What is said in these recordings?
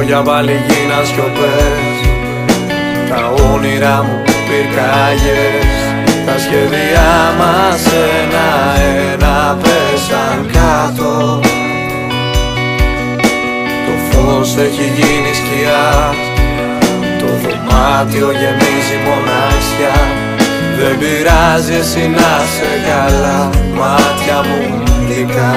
λόγια πάλι γίναν σιωπές. Τα όνειρά μου πυρκάγιες, τα σχέδιά μας ένα-ένα πέσαν κάτω. Το φως έχει γίνει σκιά, το δωμάτιο γεμίζει μοναξιά. Δεν πειράζει εσύ να σε καλά, μάτια μου γλυκά.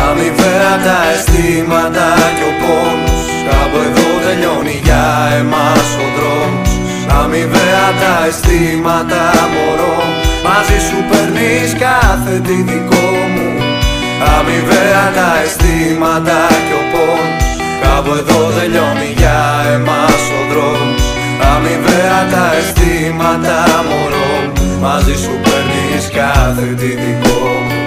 Αμοιβαία τα αισθήματα κι ο πόνος, κάπου εδώ τελειώνει για εμάς ο δρόμος. Αμοιβαία τα αισθήματα μωρό, μαζί σου παίρνεις κάθε τι δικό μου. Αμοιβαία τα αισθήματα κι ο πόνος, κάπου εδώ τελειώνει για εμάς ο δρόμος. Αμοιβαία τα αισθήματα μωρό, μαζί σου παίρνεις κάθε τι δικό μου.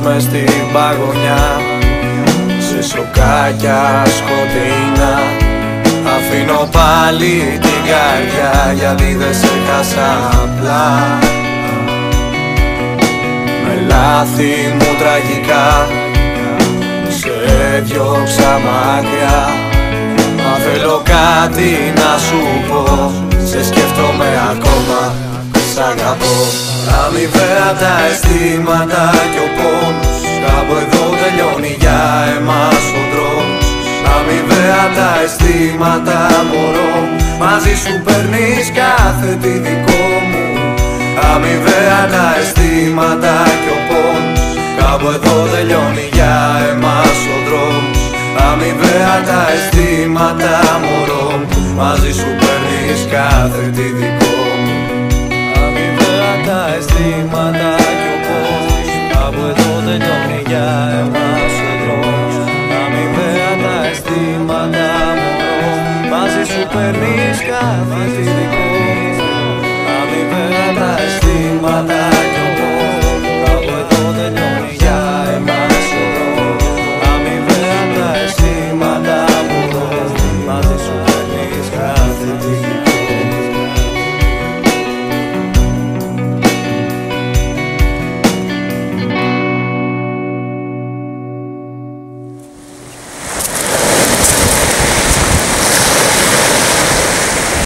Μες στην παγωνιά, σε σοκάκια σκοτεινά, αφήνω πάλι την καρδιά, γιατί δεν σε χάσα απλά. Με λάθη μου τραγικά σε διώξα μακριά. Μα θέλω κάτι να σου πω, σε σκέφτομαι ακόμα, σ' αγαπώ. Αμοιβαία τα αισθήματα κι ο πόνος, κάπου εδώ τελειώνει για εμάς ο δρόμος. Αμοιβαία τα αισθήματα μωρό, μαζί σου παίρνεις κάθε τι δικό μου. Αμοιβαία τα αισθήματα κι ο πόνος, κάπου εδώ τελειώνει για εμάς ο δρόμος. Αμοιβαία τα αισθήματα μωρό, μαζί σου παίρνεις κάθε τι δικό μου. Τα αισθήματα κι ο πόνος, κάπου εδώ τελειώνει για εμάς ο δρόμος. Αμοιβαία τα αισθήματα μωρό, μαζί σου παίρνεις κάθε τι δικό μου. Αμοιβαία τα αισθήματα κι ο